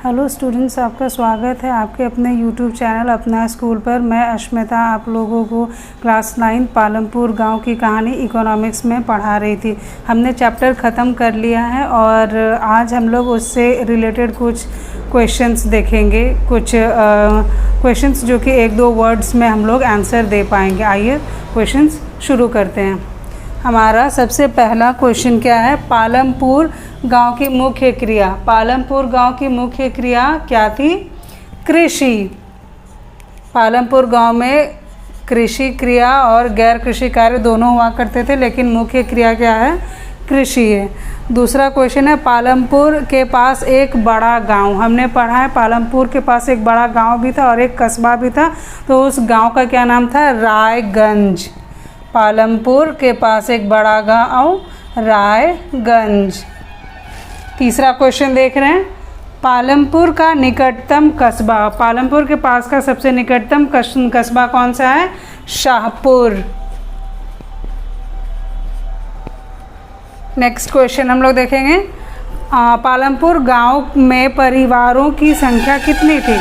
Hello students, आपका स्वागत है आपके अपने यूट्यूब चैनल अपना स्कूल पर। मैं अश्मिता आप लोगों को क्लास 9 पालमपुर गांव की कहानी इकोनॉमिक्स में पढ़ा रही थी। हमने चैप्टर ख़त्म कर लिया है और आज हम लोग उससे रिलेटेड कुछ क्वेश्चंस देखेंगे, कुछ क्वेश्चंस जो कि 1-2 वर्ड्स में हम लोग आंसर दे पाएंगे। आइए क्वेश्चंस शुरू करते हैं। हमारा सबसे पहला क्वेश्चन क्या है? पालमपुर गांव की मुख्य क्रिया। पालमपुर गांव की मुख्य क्रिया क्या थी? कृषि। पालमपुर गांव में कृषि क्रिया और गैर कृषि कार्य दोनों हुआ करते थे, लेकिन मुख्य क्रिया क्या है? कृषि है। दूसरा क्वेश्चन है, पालमपुर के पास एक बड़ा गांव। हमने पढ़ा है पालमपुर के पास एक बड़ा गांव भी था और एक कस्बा भी था, तो उस गांव का क्या नाम था? रायगंज। पालमपुर के पास एक बड़ा गांव रायगंज। तीसरा क्वेश्चन देख रहे हैं, पालमपुर का निकटतम कस्बा। पालमपुर के पास का सबसे निकटतम कस्बा कौन सा है? शाहपुर। नेक्स्ट क्वेश्चन हम लोग देखेंगे, पालमपुर गांव में परिवारों की संख्या कितनी थी?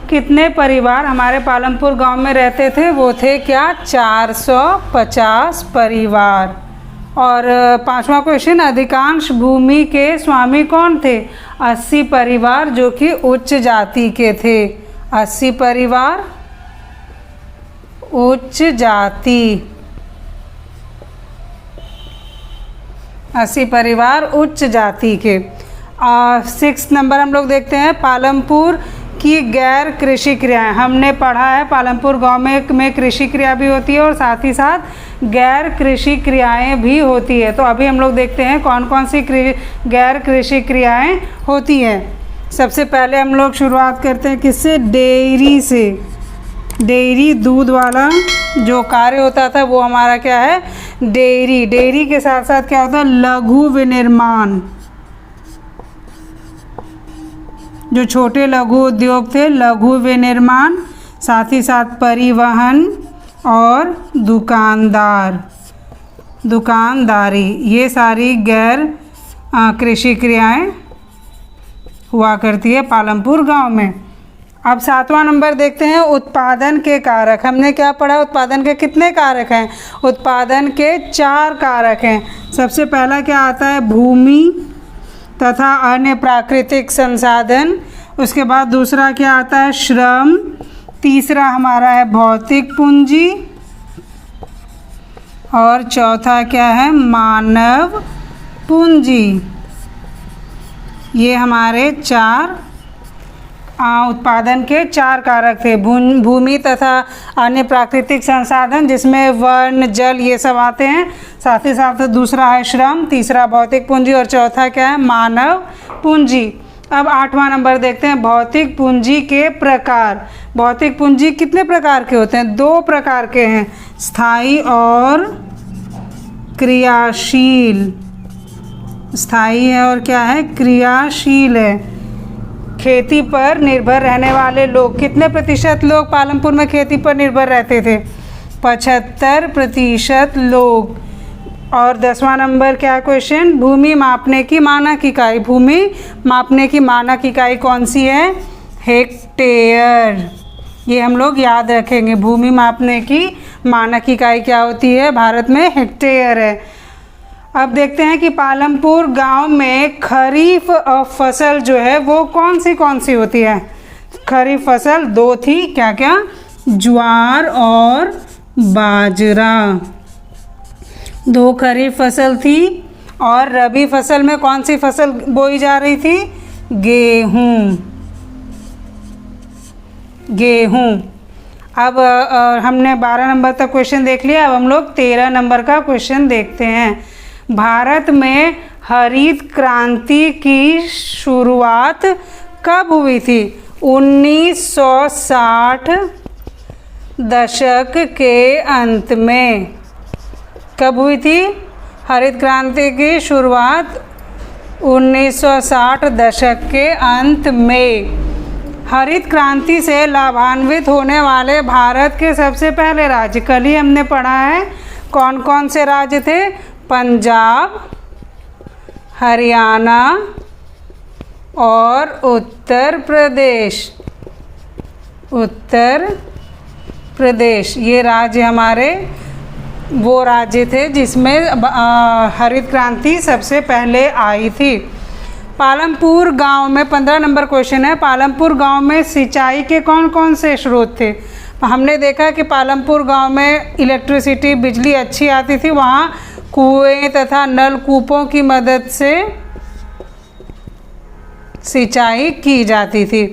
कितने परिवार हमारे पालमपुर गांव में रहते थे? वो थे क्या? 450 परिवार। और पांचवा क्वेश्चन, अधिकांश भूमि के स्वामी कौन थे? 80 परिवार जो कि उच्च जाति के थे। 80 परिवार उच्च जाति। 80 परिवार उच्च जाति के। 6 नंबर हम लोग देखते हैं, पालमपुर की गैर कृषि क्रियाएं। हमने पढ़ा है पालमपुर गांव में कृषि क्रिया भी होती है और साथ ही साथ गैर कृषि क्रियाएं भी होती है। तो अभी हम लोग देखते हैं कौन कौन सी गैर कृषि क्रियाएं होती हैं। सबसे पहले हम लोग शुरुआत करते हैं किससे? डेयरी से। डेयरी, दूध वाला जो कार्य होता था वो हमारा क्या है? डेयरी। डेयरी के साथ साथ क्या होता है? लघु विनिर्माण। जो छोटे लघु उद्योग थे, लघु विनिर्माण, साथ ही साथ परिवहन और दुकानदारी, ये सारी गैर कृषि क्रियाएं हुआ करती है पालमपुर गांव में। अब 7वां नंबर देखते हैं, उत्पादन के कारक। हमने क्या पढ़ा? उत्पादन के कितने कारक हैं? उत्पादन के 4 कारक हैं। सबसे पहला क्या आता है? भूमि तथा अन्य प्राकृतिक संसाधन। उसके बाद दूसरा क्या आता है? श्रम। तीसरा हमारा है भौतिक पूंजी और चौथा क्या है? मानव पूंजी। ये हमारे 4 उत्पादन के 4 कारक थे। भूमि तथा अन्य प्राकृतिक संसाधन, जिसमें वन, जल, ये सब आते हैं। साथ ही साथ दूसरा है श्रम, तीसरा भौतिक पूंजी और चौथा क्या है? मानव पूंजी। अब 8वां नंबर देखते हैं, भौतिक पूंजी के प्रकार। भौतिक पूंजी कितने प्रकार के होते हैं? 2 प्रकार के हैं, स्थायी और क्रियाशील। स्थायी है और क्या है? क्रियाशील है। खेती पर निर्भर रहने वाले लोग, कितने प्रतिशत लोग पालमपुर में खेती पर निर्भर रहते थे? 75% लोग। और 10वां नंबर क्या क्वेश्चन? भूमि मापने की मानक इकाई। भूमि मापने की मानक इकाई कौन सी है? हेक्टेयर। ये हम लोग याद रखेंगे, भूमि मापने की मानक इकाई क्या होती है? भारत में हेक्टेयर है। अब देखते हैं कि पालमपुर गांव में खरीफ फसल जो है वो कौन सी होती है? खरीफ फसल 2 थी, क्या क्या? ज्वार और बाजरा। 2 खरीफ फसल थी। और रबी फसल में कौन सी फसल बोई जा रही थी? गेहूँ। अब हमने 12 नंबर तक क्वेश्चन देख लिया। अब हम लोग 13 नंबर का क्वेश्चन देखते हैं। भारत में हरित क्रांति की शुरुआत कब हुई थी? 1960 दशक के अंत में। कब हुई थी हरित क्रांति की शुरुआत? 1960 दशक के अंत में। हरित क्रांति से लाभान्वित होने वाले भारत के सबसे पहले राज्य, कल ही हमने पढ़ा है कौन कौन से राज्य थे? पंजाब, हरियाणा, और उत्तर प्रदेश। उत्तर प्रदेश ये राज्य हमारे वो राज्य थे जिसमें हरित क्रांति सबसे पहले आई थी। पालमपुर गांव में 15 नंबर क्वेश्चन है। पालमपुर गांव में सिंचाई के कौन कौन से स्रोत थे? हमने देखा कि पालमपुर गांव में इलेक्ट्रिसिटी बिजली अच्छी आती थी, वहाँ कुएं तथा नलकूपों की मदद से सिंचाई की जाती थी।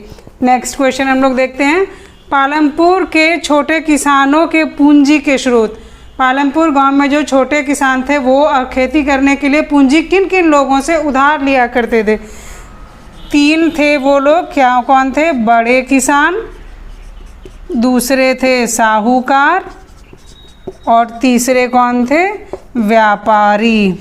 नेक्स्ट क्वेश्चन हम लोग देखते हैं। पालमपुर के छोटे किसानों के पूंजी के स्रोत। पालमपुर गांव में जो छोटे किसान थे वो खेती करने के लिए पूंजी किन किन लोगों से उधार लिया करते थे? 3 थे वो लोग, क्या कौन थे? बड़े किसान, दूसरे थे साहूकार और तीसरे कौन थे? व्यापारी।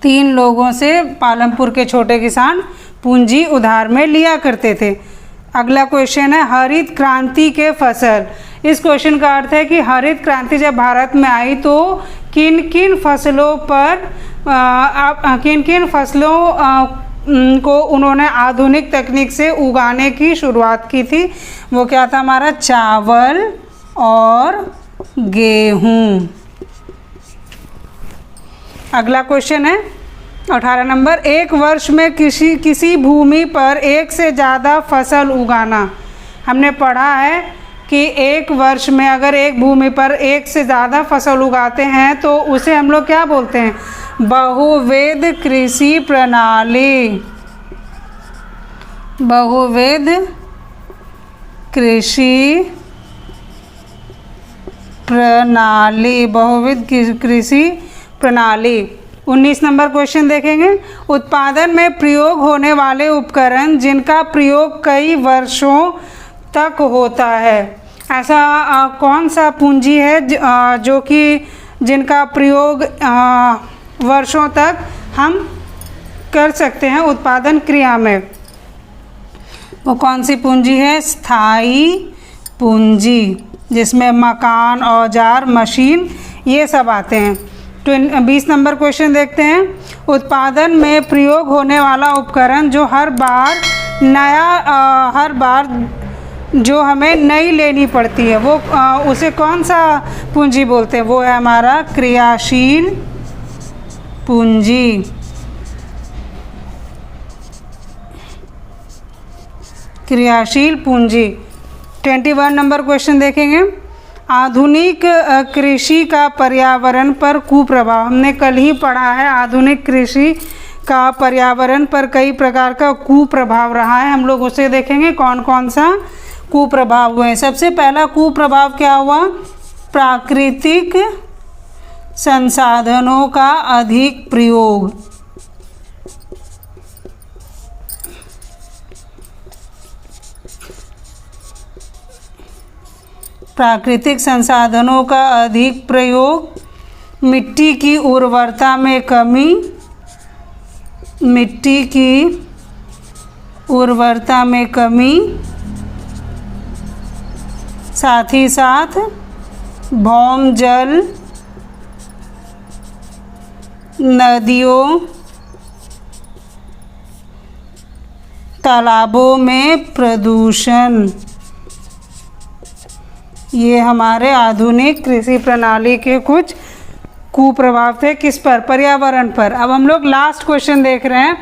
3 लोगों से पालमपुर के छोटे किसान पूंजी उधार में लिया करते थे। अगला क्वेश्चन है हरित क्रांति के फसल। इस क्वेश्चन का अर्थ है कि हरित क्रांति जब भारत में आई तो किन किन फसलों पर किन किन फसलों को उन्होंने आधुनिक तकनीक से उगाने की शुरुआत की थी? वो क्या था हमारा? चावल और गेहूँ। अगला क्वेश्चन है 18 नंबर। एक वर्ष में किसी भूमि पर एक से ज़्यादा फसल उगाना। हमने पढ़ा है कि एक वर्ष में अगर एक भूमि पर एक से ज़्यादा फसल उगाते हैं तो उसे हम लोग क्या बोलते हैं? बहुविध कृषि प्रणाली। बहुविध कृषि प्रणाली। बहुविध कृषि प्रणाली। 19 नंबर क्वेश्चन देखेंगे। उत्पादन में प्रयोग होने वाले उपकरण जिनका प्रयोग कई वर्षों तक होता है। ऐसा कौन सा पूंजी है जो कि जिनका प्रयोग वर्षों तक हम कर सकते हैं उत्पादन क्रिया में? वो कौन सी पूंजी है? स्थायी पूंजी, जिसमें मकान, औजार, मशीन ये सब आते हैं। 20 नंबर क्वेश्चन देखते हैं। उत्पादन में प्रयोग होने वाला उपकरण जो हर बार जो हमें नई लेनी पड़ती है वो उसे कौन सा पूंजी बोलते हैं? वो है हमारा क्रियाशील पूंजी। क्रियाशील पूंजी। 21 नंबर क्वेश्चन देखेंगे। आधुनिक कृषि का पर्यावरण पर कुप्रभाव। हमने कल ही पढ़ा है आधुनिक कृषि का पर्यावरण पर कई प्रकार का कुप्रभाव रहा है। हम लोग उसे देखेंगे कौन कौन सा कुप्रभाव हुए। सबसे पहला कुप्रभाव क्या हुआ? प्राकृतिक संसाधनों का अधिक प्रयोग। प्राकृतिक संसाधनों का अधिक प्रयोग, मिट्टी की उर्वरता में कमी। मिट्टी की उर्वरता में कमी, साथ ही साथ भौम जल, नदियों, तालाबों में प्रदूषण। ये हमारे आधुनिक कृषि प्रणाली के कुछ कुप्रभाव थे। किस पर? पर्यावरण पर। अब हम लोग लास्ट क्वेश्चन देख रहे हैं।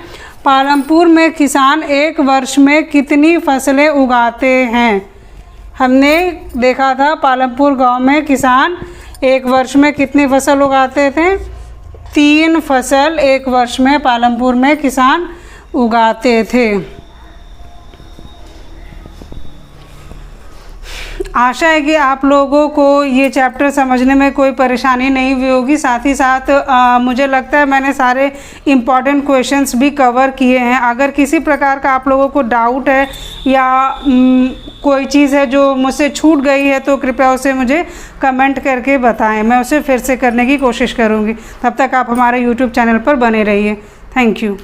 पालमपुर में किसान एक वर्ष में कितनी फसलें उगाते हैं? हमने देखा था पालमपुर गांव में किसान एक वर्ष में कितनी फसल उगाते थे? 3 फसल एक वर्ष में पालमपुर में किसान उगाते थे। आशा है कि आप लोगों को ये चैप्टर समझने में कोई परेशानी नहीं हुई होगी। साथ ही साथ मुझे लगता है मैंने सारे इम्पॉर्टेंट क्वेश्चंस भी कवर किए हैं। अगर किसी प्रकार का आप लोगों को डाउट है या कोई चीज़ है जो मुझसे छूट गई है तो कृपया उसे मुझे कमेंट करके बताएं, मैं उसे फिर से करने की कोशिश करूँगी। तब तक आप हमारे YouTube चैनल पर बने रहिए। Thank you.